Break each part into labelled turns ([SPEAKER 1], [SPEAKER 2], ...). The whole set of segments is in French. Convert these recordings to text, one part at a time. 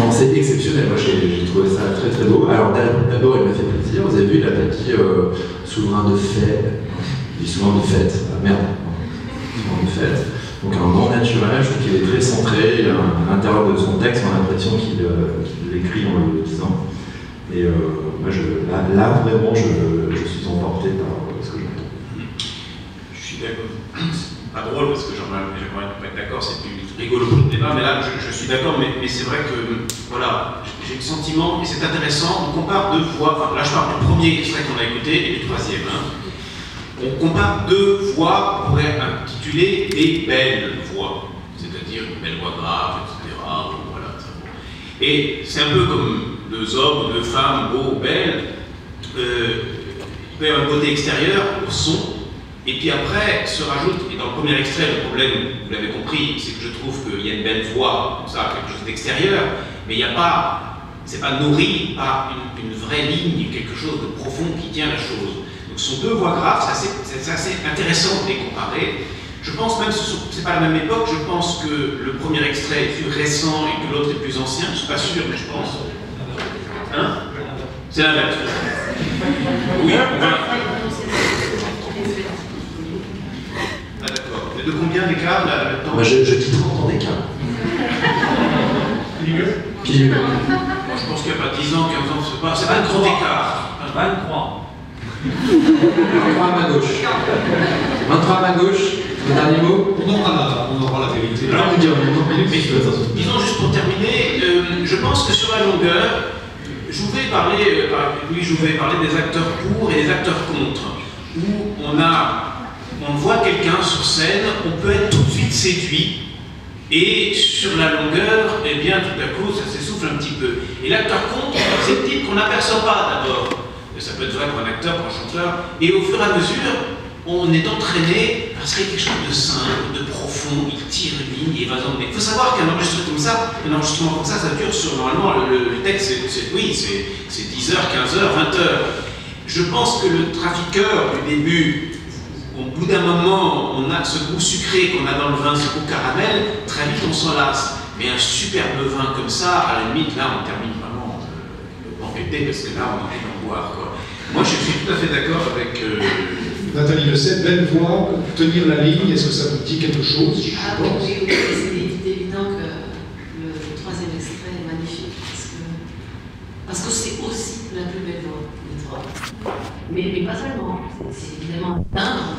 [SPEAKER 1] Non, c'est exceptionnel, moi j'ai trouvé ça très très beau. Alors d'abord il m'a fait plaisir, vous avez vu, il a pas dit souverain de fait, il dit souverain de fête, ah, merde, souverain de fête. Donc un bon naturel, je trouve qu'il est très centré, à l'intérieur de son texte, on a l'impression qu'il l'écrit en le disant. Et moi là vraiment je suis emporté par ce que j'entends.
[SPEAKER 2] Je suis d'accord. Pas drôle parce que j'aimerais pas être d'accord, c'est plus rigolo pour le débat, mais là je suis d'accord, mais c'est vrai que voilà, j'ai le sentiment, et c'est intéressant, on compare deux voix, enfin là je parle du premier extrait qu'on a écouté et du troisième. On compare deux voix, on pourrait intituler des belles voix, c'est-à-dire une belle voix grave, etc. Voilà. Et c'est un peu comme deux hommes ou deux femmes, beaux ou belles, il peut y avoir une beauté extérieure au son. Et puis après se rajoute, et dans le premier extrait, le problème, vous l'avez compris, c'est que je trouve qu'il y a une belle voix, comme ça, quelque chose d'extérieur, mais il n'y a pas, c'est pas nourri par une vraie ligne, quelque chose de profond qui tient la chose. Donc ce sont deux voix graves, c'est assez intéressant de les comparer. Je pense même que c'est pas la même époque, je pense que le premier extrait est plus récent et que l'autre est plus ancien, je ne suis pas sûr, mais je pense. Hein? C'est l'inverse. Oui, de combien d'écart là, le temps?
[SPEAKER 1] Moi, je dis 30 ans d'écart. Pile.
[SPEAKER 2] Moi, je pense qu'il n'y a pas 10 ans, 15 ans, c'est pas un grand écart.
[SPEAKER 3] 23.
[SPEAKER 1] 23 à ma gauche. 23 à ma gauche. Le dernier mot?
[SPEAKER 4] On aura la vérité.
[SPEAKER 2] Alors, disons juste pour terminer, je pense que sur la longueur, je vous vais parler, je vous vais parler des acteurs pour et des acteurs contre, où on voit quelqu'un sur scène, on peut être tout de suite séduit, et sur la longueur, eh bien, tout à coup, ça s'essouffle un petit peu. Et l'acteur contre, c'est le type qu'on n'aperçoit pas d'abord. Ça peut être vrai pour un acteur, pour un chanteur, et au fur et à mesure, on est entraîné parce qu'il y a quelque chose de simple, de profond, il tire une ligne, il va s'emmener. Il faut savoir qu'un enregistrement comme ça, ça dure sur, normalement, le texte, c'est 10 heures, 15 heures, 20 heures. Je pense que le trafiqueur du début, au bout d'un moment, on a ce goût sucré qu'on a dans le vin, ce goût caramel, très vite on s'en lasse. Mais un superbe vin comme ça, à la limite, là on termine vraiment embêté parce que là on a envie d'en boire, quoi. Moi je suis tout à fait d'accord avec...
[SPEAKER 4] Nathalie Le Sait, belle voix, tenir la ligne, est-ce que ça vous dit quelque chose?
[SPEAKER 5] Ah oui, c'est évident que le troisième extrait est magnifique parce que c'est aussi la plus belle voix des trois. Mais pas seulement, c'est évidemment un timbre,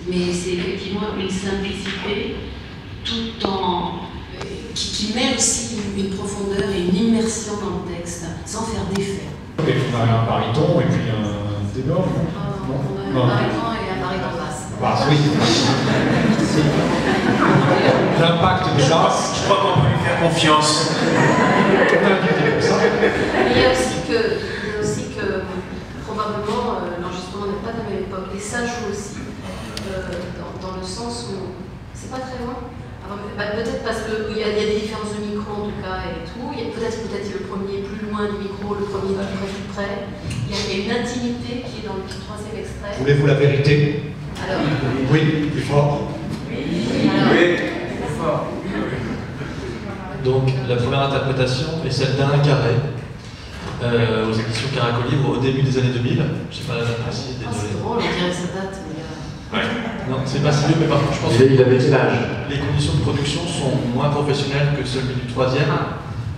[SPEAKER 5] mais c'est effectivement une simplicité tout en... qui met aussi une profondeur et une immersion dans le texte, sans faire d'effet.
[SPEAKER 4] Et on a un baryton et puis un ténor.
[SPEAKER 5] On a un baryton et un baryton basse.
[SPEAKER 4] Basse, oui. L'impact de basse.
[SPEAKER 2] Je crois qu'on peut lui faire confiance.
[SPEAKER 5] Il y a aussi que probablement l'enregistrement n'est pas de la même époque et ça joue aussi dans le sens où c'est pas très loin. Peut-être parce qu'il y a des différences de micro en tout cas et tout. Peut-être le premier est plus loin du micro, le premier est plus près. Il y a une intimité qui est dans le troisième extrait.
[SPEAKER 4] Voulez-vous la vérité?
[SPEAKER 5] Alors,
[SPEAKER 4] oui, plus fort.
[SPEAKER 5] Alors,
[SPEAKER 2] Oui, plus fort.
[SPEAKER 3] Donc la première interprétation est celle d'Alain Carré, aux éditions Caracolivre au début des années 2000. Je ne sais pas la date précise, désolé.
[SPEAKER 5] c'est drôle, on dirait sa date.
[SPEAKER 2] Ouais.
[SPEAKER 3] Non, c'est pas si vieux, mais par contre, je pense que
[SPEAKER 1] Il avait quel âge?
[SPEAKER 3] les conditions de production sont moins professionnelles que celui du troisième.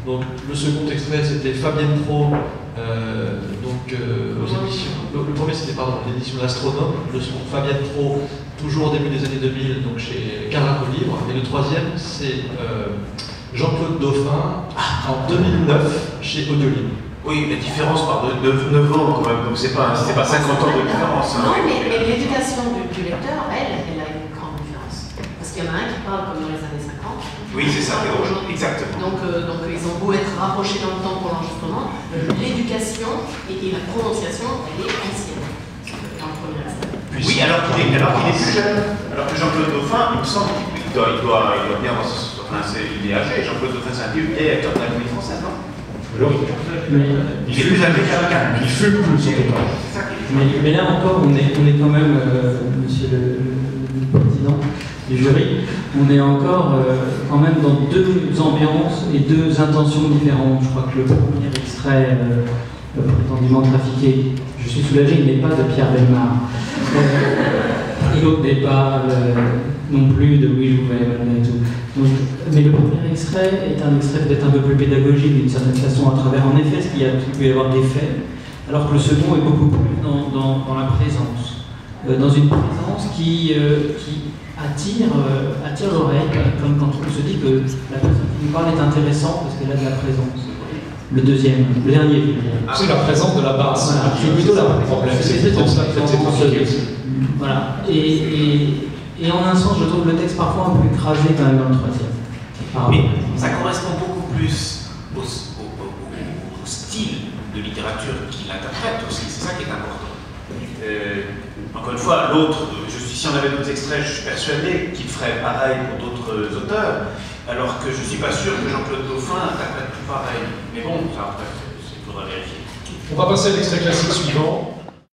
[SPEAKER 3] Donc le second extrait, c'était Fabienne Pro, aux éditions. Le premier, c'était l'édition de l'Astronome. Le second, Fabienne Pro, toujours au début des années 2000, donc chez Caracolivre. Et le troisième, c'est Jean-Claude Dauphin, en 2009, chez Audiolib.
[SPEAKER 2] Oui, la différence par 9 ans quand même, donc c'est pas 50 ans de différence.
[SPEAKER 5] Non, mais l'éducation du lecteur, elle a une grande différence. Parce qu'il y en a un qui parle comme dans les années 50.
[SPEAKER 2] Oui, c'est ça, exactement.
[SPEAKER 5] Donc ils ont beau être rapprochés dans le temps pour l'enregistrement, l'éducation et la prononciation, elle est ancienne. Dans le premier extrait.
[SPEAKER 2] Oui, alors qu'il est plus jeune. Alors que Jean-Claude Dauphin, il me semble qu'il doit bien avoir il est âgé. Jean-Claude Dauphin, c'est un vieux acteur de la comédie française, non?
[SPEAKER 4] Oui.
[SPEAKER 2] Il est plus âgé qu'Alain.
[SPEAKER 4] Il fut plus, surtout pas.
[SPEAKER 6] Mais là encore, on est quand même, monsieur le président, du jury, on est encore quand même dans deux ambiances et deux intentions différentes. Je crois que le premier extrait, prétendument trafiqué, je suis soulagé, il n'est pas de Pierre Bellemare. Et l'autre n'est pas non plus de Louis Jouvet, et tout. Donc, mais le premier extrait est un extrait peut-être un peu plus pédagogique d'une certaine façon, à travers en effet ce qu'il peut y avoir des faits, alors que le second est beaucoup plus dans la présence. Dans une présence qui attire l'oreille, comme quand on se dit que la personne qui nous parle est intéressante parce qu'elle a de la présence. Le dernier.
[SPEAKER 4] C'est la présence de la basse.
[SPEAKER 6] Voilà,
[SPEAKER 4] C'est plutôt la problème. C'est plutôt ça,
[SPEAKER 6] voilà. Et en un sens, je trouve le texte parfois un peu écrasé quand même dans le troisième.
[SPEAKER 2] Mais ça correspond beaucoup plus au style de littérature qu'il interprète aussi, c'est ça qui est important. Encore une fois, l'autre, si on avait d'autres extraits, je suis persuadé qu'il ferait pareil pour d'autres auteurs, alors que je ne suis pas sûr que Jean-Claude Dauphin interprète tout pareil. Mais bon, ça, il faudra vérifier.
[SPEAKER 4] On va passer à l'extrait classique suivant.